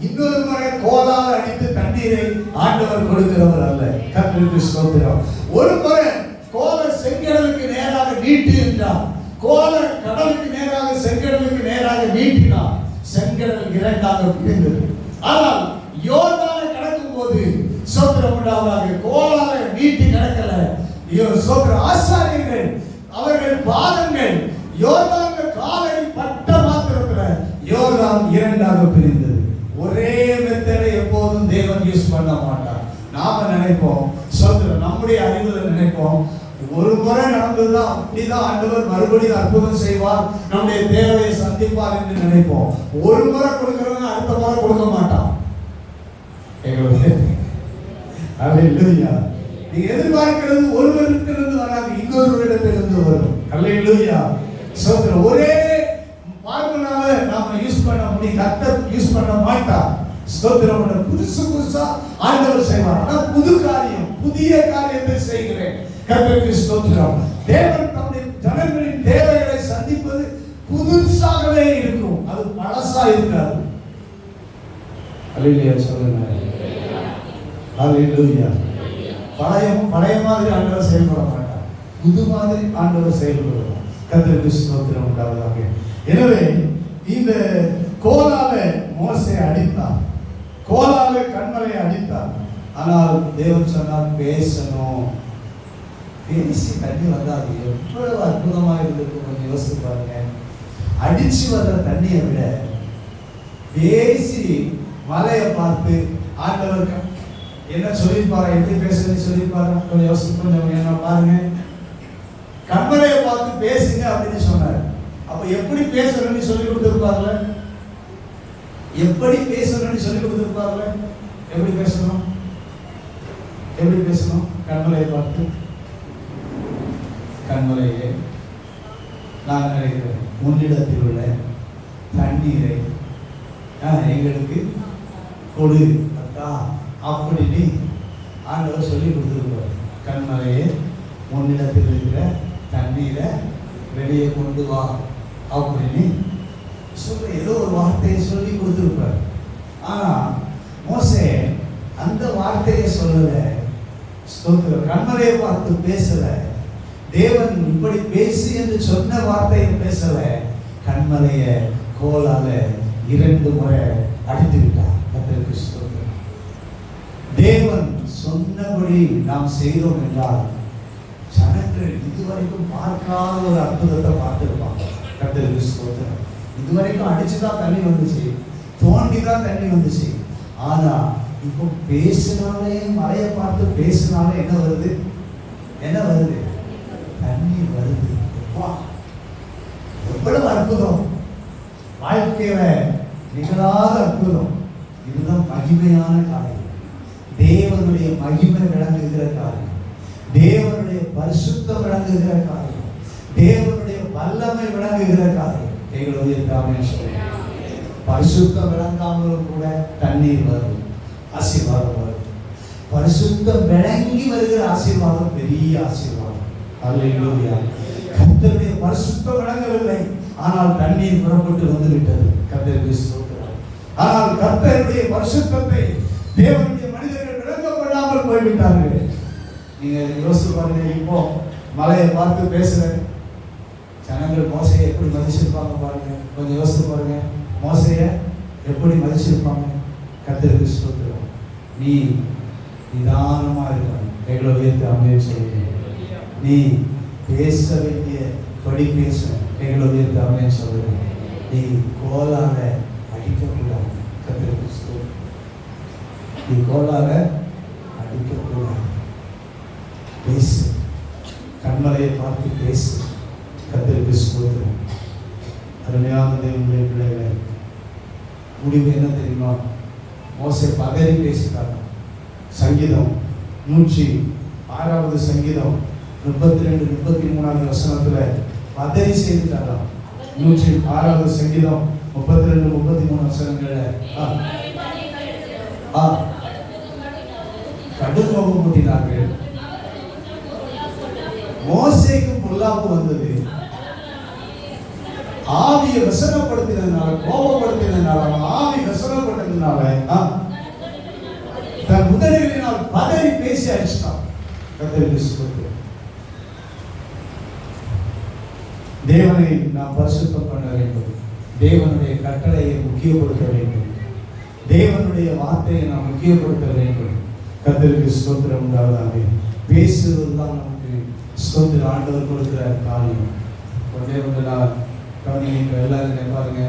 இன்னொரு முறை கோலால் அடித்து தண்ணீரை ஆண்டவர் கொடுக்கிறவர் அல்ல. கர்த்தருக்கு ஸ்தோத்திரம். ஒரு முறை கோலை செங்கடலுக்கு நேராக நீட்டு என்றார். கோலை கடலுக்கு நேராக செங்கடலுக்கு நேராக நீட்டினார். செங்கடல் 2ஆக பிரிந்தது. ஆனால் யோர்தானை கடக்கும் போது ஸ்தோத்திரம் உண்டாவதாக, கோலால நீட்டி கடக்கல. ஸ்தோத்திரம். ஆசாரியர்கள் அவர்கள் பாதங்கள் யோர்தான்ல காலடி பட்ட மாத்திரத்துல யோர்தான் 2ஆக பிரிந்தது. ஒரே மெத்தடை எப்போதும் தேவன் யூஸ் பண்ண மாட்டார். நாம நினைப்போம், ஸ்தோத்திரம், நம்முடைய அறிவுல நினைப்போம், ஒரு முறை நடந்ததுதான் அப்படிதான் ஆண்டவர் மறுபடியும் அற்புதம் செய்வார், நம்முடைய தேவையை சந்திப்பார் என்று நினைப்போம். ஒரு முறை கொடுக்கிறவங்க அடுத்த முறை கொடுக்க மாட்டான். அல்லேலூயா. நீ எதிர்பார்க்கிறது ஒருவரிடத்திலிருந்து வராது, இன்னொருவரிடத்திலிருந்து வரும். அல்லேலூயா. ஸ்தோத்திரம். ஒரே ஃபார்முலாவை நாம யூஸ் பண்ண முடியும், கர்த்தர் யூஸ் பண்ண மாட்டார். ஸ்தோத்திரம். புதுசு புதுசா ஆண்டவர் செய்வார். ஆனா புது காரியம், புதிய காரியத்தை செய்கிறேன். கர்த்தருக்கு ஸ்தோத்திரம். தேவன் தம்முடைய ஜனங்களின் தேவைகளை சந்திப்பது புதுசாகவே இருக்கும், அது பழசா இருக்காது. அல்லேலூயா சொல்லுங்க. அல்லேலூயா. பழைய மாதிரி ஆண்டவர் செயல்பட மாட்டார், புது மாதிரி ஆண்டவர் செயல்படுவார். கர்த்தருக்கு ஸ்தோத்திரம் உண்டாவதாக. எனவே இந்த கோலால மோசே அடித்தார், கோலால கண்மலை அடித்தார். ஆனால் தேவன் சொன்னார் பேசணும். பேசி தண்ணி வந்தாது எவ்வளவு அற்புதமா இருந்திருக்கும். கொஞ்சம் யோசித்து பாருங்க. அடிச்சு வர்ற தண்ணியை விட பேசி மலையை பார்த்து ஆண்டவர் என்ன சொல்லியிருப்பாரு, எப்படி பேசுறதுன்னு சொல்லியிருப்பாரு. கொஞ்சம் யோசித்து கொஞ்சம் என்ன பாருங்க. கண்மலையை பார்த்து பேசுங்க அப்படின்னு சொன்னார். அப்ப எப்படி பேசணும்னு சொல்லி கொடுத்திருப்பார்ல, எப்படி பேசணும்னு சொல்லி கொடுத்திருப்பார்ல. எப்படி பேசணும், எப்படி பேசணும்? கண்மலையை பார்த்து, கண்மலையே நான் நினைக்கிறேன் முன்னிடத்தில் உள்ள தண்ணீரை எங்களுக்கு கொடு அக்கா அப்படின்னு ஆண்டவர் சொல்லி கொடுத்துருப்பார். கண்மலையே முன்னிடத்தில் இருக்கிற தண்ணீரை வெளியே கொண்டு வா அப்படின்னு சொல்ல ஏதோ ஒரு வார்த்தையை சொல்லி கொடுத்துருப்பார். ஆனா மோசே அந்த வார்த்தையை சொல்லல, கண்மலையை பார்த்து பேசல, தேவன் இப்படி பேசு என்று சொன்ன வார்த்தையை பேசல, கண்மலைய கோலால 2 முறை அடித்து விட்டார். கர்த்தருக்கு ஸ்தோத்திரம். தேவன் சொன்னபடி நாம் செய்தோம் என்றால் ஜனங்கள் இதுவரைக்கும் பார்க்காத ஒரு அற்புதத்தை பார்த்திருப்பாங்க. கர்த்தருக்கு ஸ்தோத்திரம். இதுவரைக்கும் அடிச்சுதான் தண்ணி வந்துச்சு, தோண்டிதான் தண்ணி வந்துச்சு. ஆனா இப்போ பேசினாலே, மலையை பார்த்து பேசினாலே என்ன வருது, என்ன வருது? தண்ணீர் வருது. எவ்வளவு அற்புதம்! வாழ்க்கையில நிகழாத அற்புதம். இதுதான் மகிமையான காரியம். தேவனுடைய மகிமை விளங்குகிற காரியம், தேவனுடைய பரிசுத்தம் விளங்குகிற காரியம், தேவனுடைய வல்லமை விளங்குகிற காரியம். எங்களுடைய பரிசுத்தம் விளங்காமலும் கூட தண்ணீர் வரும், ஆசீர்வாதம் வரும். பரிசுத்தம் விளங்கி வருகிற ஆசீர்வாதம் பெரிய ஆசீர்வாதம். அல்லேலூயா. கர்த்தருடைய பரிசுத்தம் விளங்கவில்லை, ஆனால் தண்ணீர் புறப்பட்டு வந்து விட்டது. கர்த்தருக்கு ஸ்தோத்திரம். ஆனால் கர்த்தருடைய பரிசுத்தத்தை தேவனுடைய மனிதர்கள் விளங்கப்படாமல் போய்விட்டார்கள். நீங்க யோசிச்சு பாருங்க. இப்போ மலையை பார்த்து பேசுற ஜனங்கள் மோசையை எப்படி மதிச்சிருப்பாங்க பாருங்க. கொஞ்சம் யோசிச்சு பாருங்க. மோசையை எப்படி மதிச்சிருப்பாங்க. கர்த்தருக்கு ஸ்தோத்திரம். நீ நிதானமா இருக்கணும். கைகளை உயர்த்தி அமைய சொல்லுங்க. நீ பேச வேண்டிய படி பேச. கைகளை உயர்த்தி அமைய சொல்லுங்க. நீ கோலால அடிக்கக்கூடாது. கர்த்தருக்கு ஸ்தோத்திரம். நீ கோலால அடிக்கக்கூடாது. பேசு, கண்மலையை பார்த்து பேசு. கர்த்தருக்கு ஸ்தோத்திரம். அருமையான தேவனுடைய பிள்ளைகளை, முடிவு என்ன தெரியுமா? மோசே பதறி பேசிட்டாங்க. சங்கீதம் 106வது சங்கீதம் 32, 33வது வசனத்துல பதறி செய்துட்டாராம். 106வது சங்கீதம் 32, 33 வசனங்கள்ல கடுங்கோபம் மூட்டினார்கள். மோசேக்கு பொல்லாப்பு வந்தது. ஆவியை வசனப்படுத்தினதுனால, கோபப்படுத்தினதுனால, ஆவி வசனப்படுத்தினதுனால தன் உதடுகளினால் பதறி பேசி அடிச்சிட்டான். கர்த்தருக்கு ஸ்தோத்திரம். தேவனை நாம் பரிசுத்தம் பண்ண வேண்டும். தேவனுடைய கட்டளையை முக்கியப்படுத்த வேண்டும். தேவனுடைய வார்த்தையை நாம் முக்கியப்படுத்த வேண்டும். கர்த்தருக்கு ஸ்தோத்திரம் உண்டாவதாக. பேசுவதுதான் நமக்கு ஸ்தோத்திரம் ஆண்டவர் கொடுக்கிற காரியம். ஒன்றே ஒன்று நான் கவனிங்க. எல்லாரும் பாருங்க.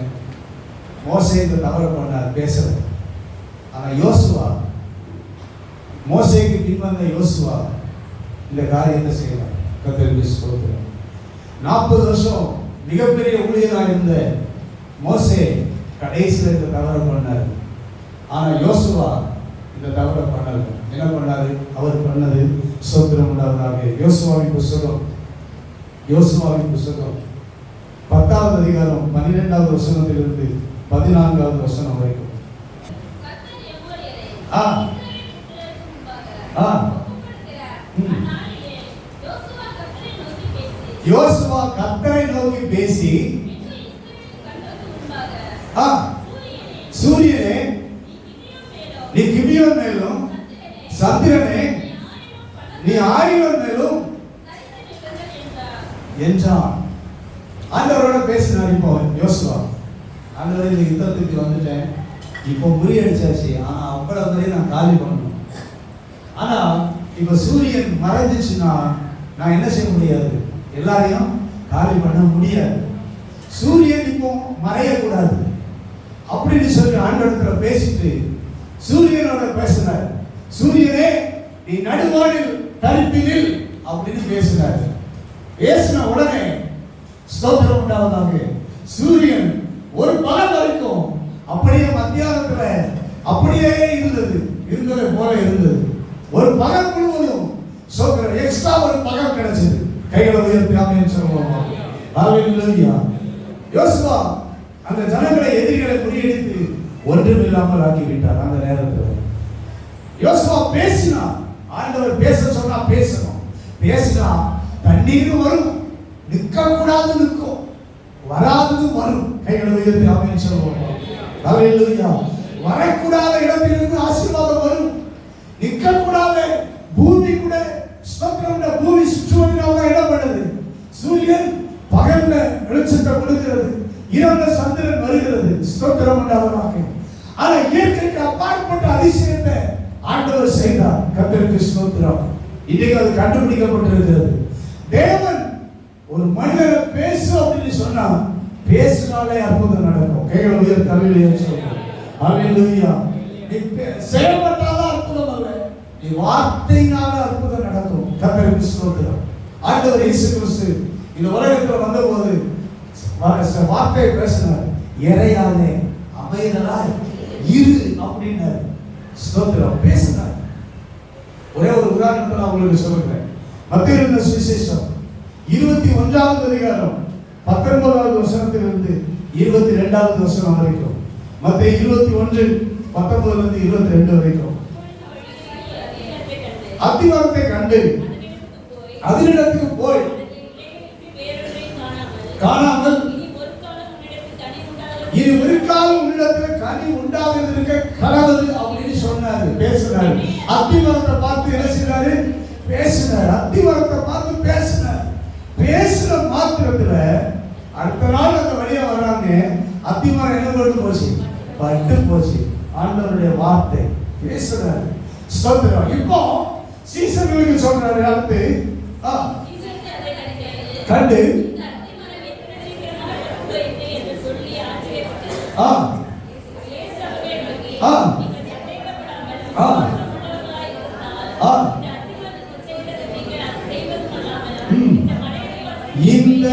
மோசே இந்த தவறு பண்ணார், பேசல. ஆனா யோசுவா, மோசேக்கு பின்வந்த யோசுவா இந்த காரியத்தை செய்வார். கர்த்தருக்கு ஸ்தோத்திரம். 40 வருஷம் மிகப்பெரிய ஊழியராக இருந்த மோசே கடைசியில் இந்த தவறு பண்ணார். ஆனா யோசுவா இந்த தவறை பண்ணல. என்ன பண்ணாரு? அவர் பண்ணது ஸ்தோத்திரம் உண்டாவதாக. யோசுவாவின் புஸ்தகம் 10வது அதிகாரம் 12வது வசனத்திலிருந்து 14வது வசனம் வரைக்கும். யோசுவா கர்த்தரை நோக்கி பேசி, சூரியனே சூரியன் மேலும் சந்திரனே நீ 1000 மேலும் என்றான். ஆண்டவரோட பேசினார். இப்போ யோசுவா, ஆண்டவரே இந்த யுத்தத்துக்கு வந்துட்டேன், இப்போ முறியடிச்சாச்சு, ஆனா அவ்வளவு வரையும் நான் காலி பண்ணணும். ஆனா இப்ப சூரியன் மறைஞ்சிச்சுன்னா நான் என்ன செய்ய முடியாது, எல்லாரையும் காலி பண்ண முடியாது. சூரியன் இப்போ மறையக்கூடாது அப்படின்னு சொல்லி ஆண்டவரத்துல பேசிட்டு சூரியனோட பேசினார். சூரியனே நீ நடுவானில் தரிப்பினில் அப்படின்னு பேசினார். பேசின உடனே ஸ்தோத்திரம் உண்டாவதாக, சூரியன் ஒரு பகல் வரைக்கும் அப்படியே மத்தியானத்துல அப்படியே இருந்தது போல இருந்தது. ஒரு பகல் முழுவதும் ஸ்தோத்திரம், எக்ஸ்ட்ரா ஒரு பகல் கிடைச்சது. கைகளை உயர்த்தி ஆமென் சொல்லுவோம். ஹalleluya. யோசுவா அந்த ஜனங்களை, எதிரிகளை முறியடித்து ஒன்றும் இல்லாமல் ஆக்கி விட்டார். அந்த நேரத்தில் யோசுவா பேசினா, ஆண்டவர் பேச சொன்னா பேசணும். பேசினா தண்ணீர் வரும், நிற்க கூடாது நிற்கும், வராதது வரும். கைகளை உயர்த்தி ஆமென் சொல்லுவோம். ஹalleluya. வரக்கூடாத இடத்திலிருந்து ஆசீர்வாதம் வரும். நிற்க கூடாத பூமி கூட ஸ்தோத்திரம், பூமி சுற்றுவதனால இடம் பண்ணுது. சூரியன் பகல்ல வெளிச்சத்தை கொடுக்கிறது, இரவுல சந்திரன் வருகிறது. ஸ்தோத்திரம் உண்டாவதாக. ஆனா இயற்கைக்கு அப்பாற்பட்ட அதிசயத்தை ஆண்டவர் செய்தார். கர்த்தருக்கு ஸ்தோத்திரம். இன்னைக்கு அது கண்டுபிடிக்கப்பட்டிருக்கிறது. தேவன் ஒரு மனிதரை பேசு அப்படின்னு சொன்னா பேசினாலே அற்புதம் நடக்கும். கைகளை உயர்த்தி அல்லேலூயா சொல்லுங்க. அல்லேலூயா. நீ செயல்பட்டாதான் அற்புதம் அல்ல, நீ வார்த்தையினால அற்புதம் நடக்கும். கர்த்தருக்கு ஸ்தோத்திரம். ஆண்டவர் இயேசு கிறிஸ்து இந்த உலகத்துல வந்தபோது வார்த்தையை பேசினார். இறையாதே, அமைதலாய் இரு அப்படின்னாரு. ஸ்தோத்திரம், பேசினார். ஒரே ஒரு உதாரணத்தை நான் உங்களுக்கு சொல்லுகிறேன். மத்தேயு எழுதின சுவிசேஷம் 21வது அதிகாரம் 19வது வசனத்திலிருந்து 22வது வசனம் வரைக்கும். மத்தேயு 21:19 22 வரைக்கும். அத்திமரத்தை கண்டு அதனிடத்துக்கு போய் காணாமல் இது ஒருக்காலம் உன்னிடத்தில் கனி உண்டாவதற்கு கடவுள் அப்படின்னு சொன்னாரு, பேசினாரு. அத்திமரத்தை பார்த்து என்ன செய்றாரு? பேசினார். அத்திமரத்தை பார்த்து பேசினார். பேசுற மாத்திரத்துல அடுத்த நாள் அந்த வழியா வராங்க. அத்திமரம் என்ன பண்ணி போச்சு? பட்டு போச்சு. ஆண்டவருடைய வார்த்தை பேசுறாரு. ஸ்தோத்திரம். இப்போ சீசர்களுக்கு சொல்றாரு, அடுத்து கண்டு இந்த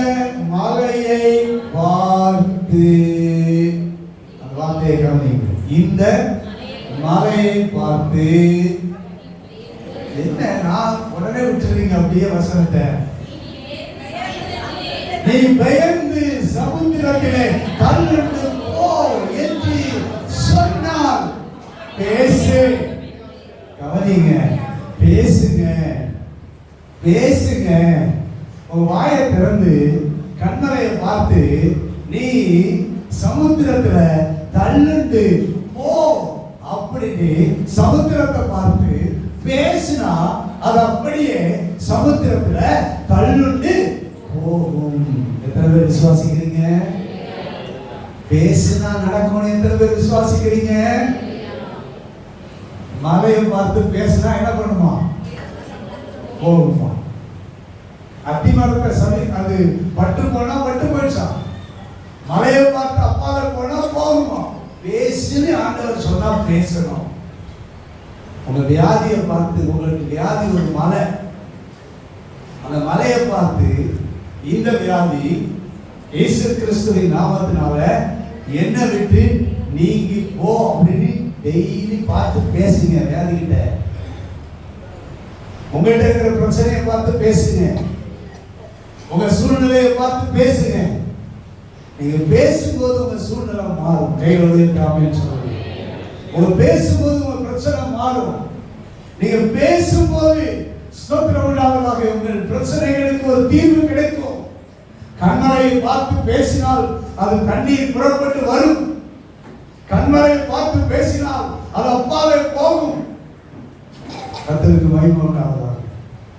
மலையை பார்த்து, அந்த வார்த்தையை கவனிங்க. இந்த மலையை பார்த்து என்ன, நான் உடனே விட்டுறீங்க அப்படியே வசனத்தை. நீ பயந்து சமுத்திரத்திலே தள்ளிட்டு போ என்று சொன்னால் பேசு. கவனிங்க, பேசுங்க, பேசுங்க. உங்க வாயை திறந்து கண்மலையை பார்த்து நீ சமுத்திரத்துல தள்ளிட்டு போ அப்படின்னு சமுத்திரத்தை பார்த்து பேசினா அது அப்படியே சமுத்திரத்துல தள்ளிட்டு போகும். எத்தனை பேர் விசுவாசிக்கிறீங்க? பேசினா நடக்கும். எத்தனை பேர் விசுவாசிக்கிறீங்க? மலையை பார்த்து பேசினா என்ன பண்ணுமா? போகுமா? அத்திமரத்தை சரி, அது பட்டு போனா பட்டு போயிடுச்சான். மலையை பார்த்து அப்பால போனா போகுமா? பேசுன்னு ஆண்டவர் சொன்னா பேசணும். உங்க வியாதியை பார்த்து, உங்களுக்கு வியாதி ஒரு மலை, அந்த மலையை பார்த்து இந்த வியாதி இயேசு கிறிஸ்துவின் நாமத்தினால என்ன விட்டு நீங்கி போ அப்படின்னு டெய்லி பார்த்து பேசுங்க. வியாதி கிட்ட, உங்கள்கிட்ட இருக்கிற பிரச்சனையை பார்த்து பேசுங்க. உங்க சூழ்நிலையை பார்த்து பேசுங்க. நீங்க பேசும்போது உங்க சூழ்நிலை மாறும். கையோடு ஆமென் சொல்லுங்க. உங்க பேசும்போது உங்க பிரச்சனை மாறும். நீங்க பேசும்போது ஸ்தோத்திரம் உண்டாவதாக உங்கள் பிரச்சனைகளுக்கு ஒரு தீர்வு கிடைக்கும். கண்மலையை பார்த்து பேசினால் அது கண்ணீர் புறப்பட்டு வரும். கண்மலையை பார்த்து பேசினால் அது அப்பாவே போகும். கர்த்தருக்கு மகிமை உண்டாவதாக.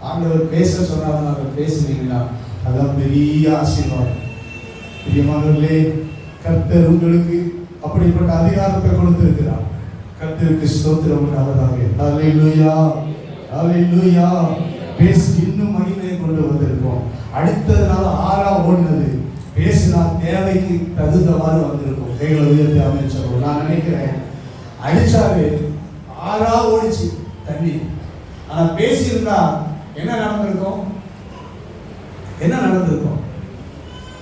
ஆண்டவர் பேச சொன்னாலும் அவர் பேசுவீங்களா? அதான் பெரிய ஆசீர்வாதம். பிரியமானவர்களே, கர்த்தர் உங்களுக்கு அப்படிப்பட்ட அதிகாரத்தை கொடுத்திருக்கிறார். கர்த்தருக்கு ஸ்தோத்திரம் உண்டாவதாக. ஹல்லேலூயா, ஹல்லேலூயா. பேசி இன்னும் மகிமையை கொண்டு வந்திருக்கோம். அடுத்தது நாள் 6 ஓடினது பேசினா தேவைக்கு தகுந்தவாறு வந்திருக்கும். கைகளை உயர்த்தி அமைச்சர் நான் நினைக்கிறேன் அடிச்சாரு 6 ஓடிச்சு தண்ணி. ஆனா பேசியிருந்தா என்ன நடந்திருக்கும்? என்ன நடந்திருக்கும்?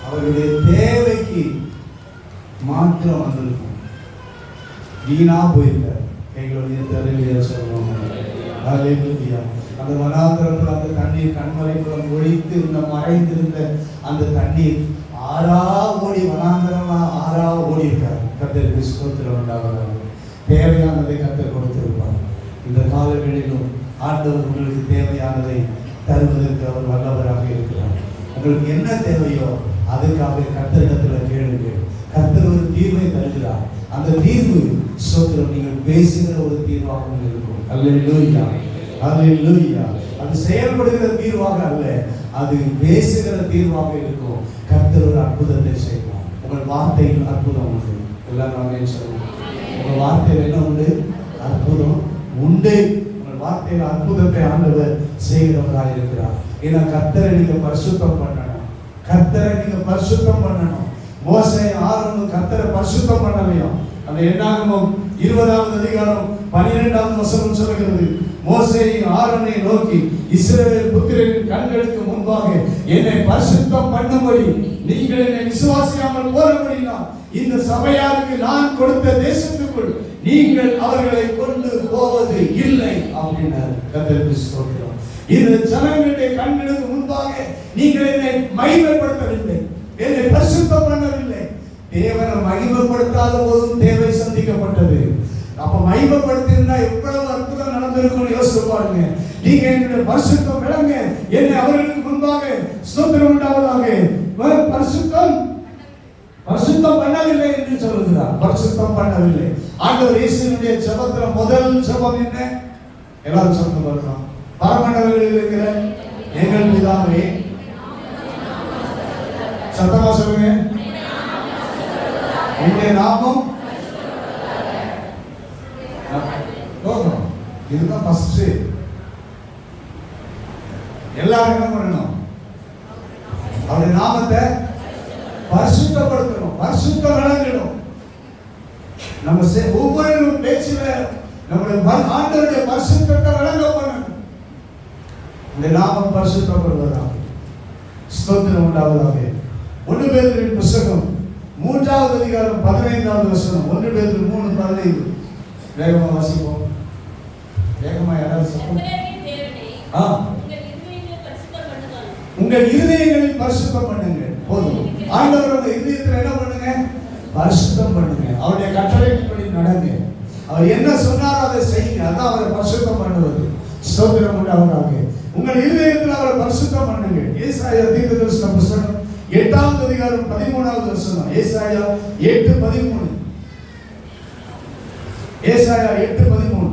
அவருடைய தேவைக்கு மாற்றம் வந்திருக்கும். வீணா போயிருக்காரு. கைகளுடைய தலையில சொல்லுவாங்க. அந்த வனாந்திரத்தில் அந்த தண்ணீர் கண்மலைக்குளம் ஒழித்து இருந்த மறைந்திருந்த அந்த தண்ணீர் 6 ஓடி வனாந்திரமா 6 ஓடி இருக்காரு. கர்த்தருக்கு ஸ்தோத்திரம் உண்டாவதாக. தேவையானதை கர்த்தர் கொடுத்திருப்பார். இந்த காலங்களிலும் ஆண்டவர் உங்களுக்கு தேவையானதை தருவதற்கு அவர் வல்லவராக இருக்கிறார். உங்களுக்கு என்ன தேவையோ அதுக்காக கர்த்தரிடத்தில் கேளுங்கள். கர்த்தர் ஒரு தீர்வை தருகிறார். அந்த தீர்வு ஸ்தோத்திரம் நீங்கள் பேசுகிற ஒரு தீர்வாக இருக்கும். அல்லேலூயா, அல்லேலூயா. அது செயல்படுகிற தீர்வாக அல்ல, அது பேசுகிற தீர்வாக இருக்கும். கர்த்தர் ஒரு அற்புதத்தை செய்வார். உங்கள் வார்த்தையில் அற்புதம் உண்டு. எல்லாரும் சொல்லுவோம். உங்கள் வார்த்தையில் என்ன உண்டு? அற்புதம் உண்டு. உங்கள் வார்த்தையில் அற்புதத்தை ஆண்டவர் செய்கிறவராக இருக்கிறார். ஏன்னா கர்த்தரை நீங்க பரிசுத்தம் பண்ணணும். கர்த்தரை நீங்க பரிசுத்தம் பண்ணணும். மோசே ஆரோனும் கர்த்தரை பரிசுத்தம் பண்ணலையும். அந்த என்னாகமம் 20வது அதிகாரம் 12வது வசனம் சொல்கிறது, மோசேயும் ஆரோனை நோக்கி, இஸ்ரவேல் புத்திரரின் கண்களுக்கு முன்பாக என்னை பரிசுத்தம் பண்ணும்படி நீங்கள் என்னை விசுவாசியாமல் போனபடினால் இந்த சபையாருக்கு நான் கொடுத்த தேசத்துக்குள் நீங்கள் அவர்களை கொண்டு போவது இல்லை அப்படின்னார். கர்த்தருக்கு ஸ்தோத்திரம். இந்த ஜனங்களுடைய கண்களுக்கு முன்பாக நீங்கள் என்னை மகிமைப்படுத்தவில்லை, என்னை பரிசுத்தம் பண்ணவில்லை. தேவனை மகிமைப்படுத்தாத போதும் தேவை சந்திக்கப்பட்டது. அப்ப மகிமைப்படுத்திருந்தா எவ்வளவு அற்புதம் நடந்திருக்கும் யோசித்து பாருங்க. நீங்க என்னுடைய பரிசுத்தம் விளங்க, என்னை அவர்களுக்கு முன்பாக ஸ்தோத்திரம் உண்டாவதாக. பரிசுத்தம் பண்ணவில்லை என்று சொல்லுகிறார். பரிசுத்தம் பண்ணவில்லை. ஆண்டவர் இயேசுவினுடைய ஜெபத்துல முதல் ஜெபம் என்ன? எல்லாரும் சொல்லுங்க பார்க்கலாம். பரமண்டலங்களில் இருக்கிற எங்கள் பிதாவே, சத்தமா சொல்லுங்க, உங்களுடைய நாமம். இதுதான் ஃபர்ஸ்ட். எல்லாரும் என்ன பண்ணணும்? அவருடைய நாமத்தை பரிசுத்தப்படுத்தணும், பரிசுத்தம் விளங்கணும். நம்ம ஒவ்வொரு பேச்சில நம்முடைய ஆண்டவருடைய பரிசுத்தத்தை விளங்க பண்ணணும். இந்த நாமம் பரிசுத்தப்படுவதாக. ஸ்தோத்திரம் உண்டாவதாக. 1 பேதுருவின் புத்தகம் 3வது அதிகாரம் 15வது வசனம். 1 பேதுரு 3:15. வேகமா வாசிப்போம். வேகமா யாராவது சொல்லுங்க. உங்கள் இருதயங்களில் பரிசுத்தம் பண்ணுங்க. போதும். ஆண்டவரோட இதயத்தில் என்ன பண்ணுங்க? பரிசுத்தம் பண்ணுங்க. அவருடைய கட்டளைப்படி நடங்க. அவர் என்ன சொன்னாரோ அதை செய்யுங்க. அதான் அவரை பரிசுத்தம் பண்ணுவது. ஸ்தோத்திரம் உண்டாவதாக. உங்கள் இருதயத்தில் அவரை பரிசுத்தம் பண்ணுங்க. ஏசாயா தீர்க்கதரிசன புத்தகம் 8வது அதிகாரம் 13வது வசனம். ஏசாயா 8:13. ஏசாயா 8:13.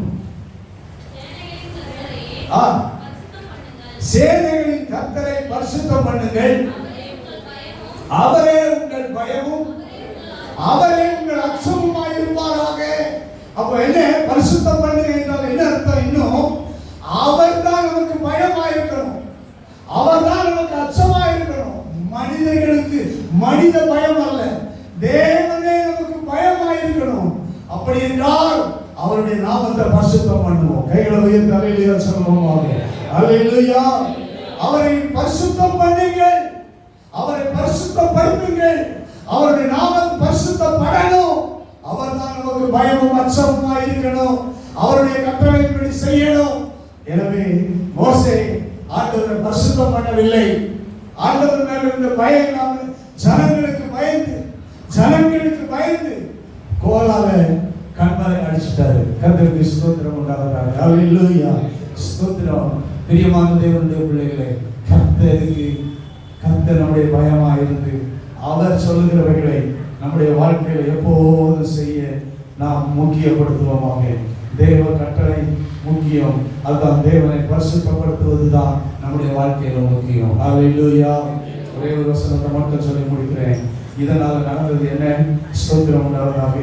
சேனைகளின் கர்த்தரை பரிசுத்தம் பண்ணுங்கள், அவரே உங்கள் பயமும் அவரே உங்கள் அச்சமுமாய் இருப்பாராக. அப்ப என்ன பரிசுத்தம் பண்ணுங்க என்றால் என்ன அர்த்தம்? இன்னும் அவர் தான் நமக்கு பயமாயிருக்கணும், அவர் தான் நமக்கு அச்சமாயிருக்கணும். மனிதர்களுக்கு மனித பயம் அல்ல, தேவனே நமக்கு பயமாயிருக்கணும். அப்படி என்றால் அவருடைய நாமத்தை பரிசுத்தம் பண்ணுவோம். கைகளை உயர்த்தி அல்லேலூயா சொல்லுவோம். அல்லேலூயா. அவரை பரிசுத்தம் பண்ணுங்கள், அவரை பரிசுத்தப்படுத்துங்கள். அவருடைய நாமம் பரிசுத்தப்படணும். அவர் தான் நமக்கு பயமும் அச்சமுமா இருக்கணும். அவருடைய கட்டளைப்படி செய்யணும். எனவே மோசே ஆண்டவரை பரிசுத்தம் பண்ணவில்லை. ஆண்டவர் மேல் இருந்த பயம் இல்லாமல் ஜனங்களுக்கு பயந்து கோலால கண்மலை அடிச்சிட்டாரு. கர்த்தருக்கு ஸ்தோத்திரம் உண்டாவதாக. அல்லேலூயா. ஸ்தோத்திரம். பிரியமான தேவனுடைய பிள்ளைகளே, கர்த்தர் நம்முடைய பயமாக இருந்து அவர் சொல்லுகிறவைகளை நம்முடைய வாழ்க்கையில் எப்போதும் செய்ய நாம் முக்கியப்படுத்துவோமாக. தேவ கட்டளை முக்கியம். அதுதான் தேவனை பரிசுத்தப்படுத்துவதுதான் நம்முடைய வாழ்க்கையில முக்கியம். ஹல்லேலூயா. ஒரே ஒரு வசனத்தை மட்டும் சொல்லி முடிக்கிறேன். இதனால நடந்தது என்ன? ஸ்தோத்திரம் உண்டாவதாக.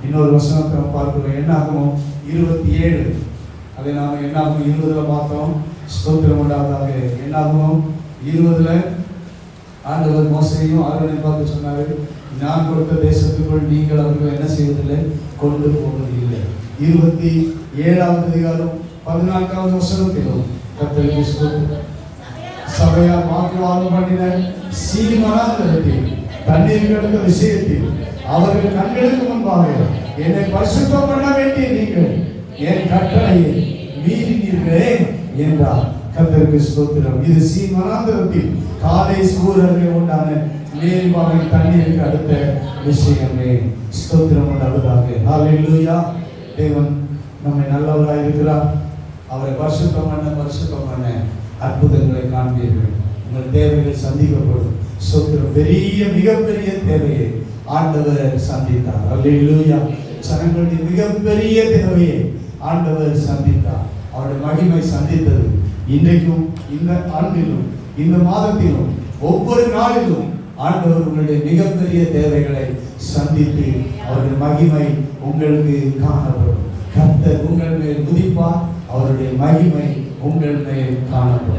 இன்னொரு வசனத்தை பார்க்கிறோம். என்னாகும் 27. அதை நாம என்னாகும் 20 பார்த்தோம். ஸ்தோத்திரம் உண்டாவதாக. என்னாகும் 20 ஆண்டவர் மோசேயையும் ஆரோனையும் பார்த்து சொன்னாரு, நான் கொடுத்த தேசத்துக்குள் நீங்கள் அவர்கள் என்ன செய்வதில்லை, கொண்டு போவது இல்லை. 27ஆம் அதிகாரம் 14ஆவது வசனத்திலும் கர்த்தருக்கு ஸ்தோத்திரம். சபையார் வாக்குவாதம் பண்ணின சீமனாந்தரத்தில் தண்ணீர் கிடந்த விஷயத்தில் அவர்கள் கண்களுக்கு முன்பாக என்னை பரிசுத்தம் பண்ண வேண்டிய நீங்கள் என் கட்டளையை மீறினீர்களே என்றார். கர்த்தருக்கு ஸ்தோத்திரம். இது சீமனாந்தரத்தில் காலை சூரியர்கள் உண்டான மேல்வாகை தண்ணீருக்கு அடுத்த விஷயமே. ஸ்தோத்திரம் உண்டாவதாக. ஹல்லேலூயா. தேவன் நம்மை நல்லவராக இருக்கிறார். அவரை பரிசுத்தம் பண்ண அற்புதங்களை காண்பீர்கள். உங்கள் தேவைகள் சந்திக்கப்படும். ஸ்தோத்திரம். மிகப்பெரிய தேவையை ஆண்டவர் சந்தித்தார். ஹல்லேலூயா. ஜனங்களுடைய மிகப்பெரிய தேவையை ஆண்டவர் சந்தித்தார். அவருடைய மகிமை சந்தித்தது. இன்றைக்கும், இந்த ஆண்டிலும், இந்த மாதத்திலும், ஒவ்வொரு நாளிலும் ஆண்டவர் உங்களுடைய மிகப்பெரிய தேவைகளை சந்தித்து அவருடைய மகிமை உங்களுக்கு காணப்படும். கர்த்தர் உங்கள் மேல் உதிப்பார். அவருடைய மகிமை உங்கள் மேல் காணப்படும்.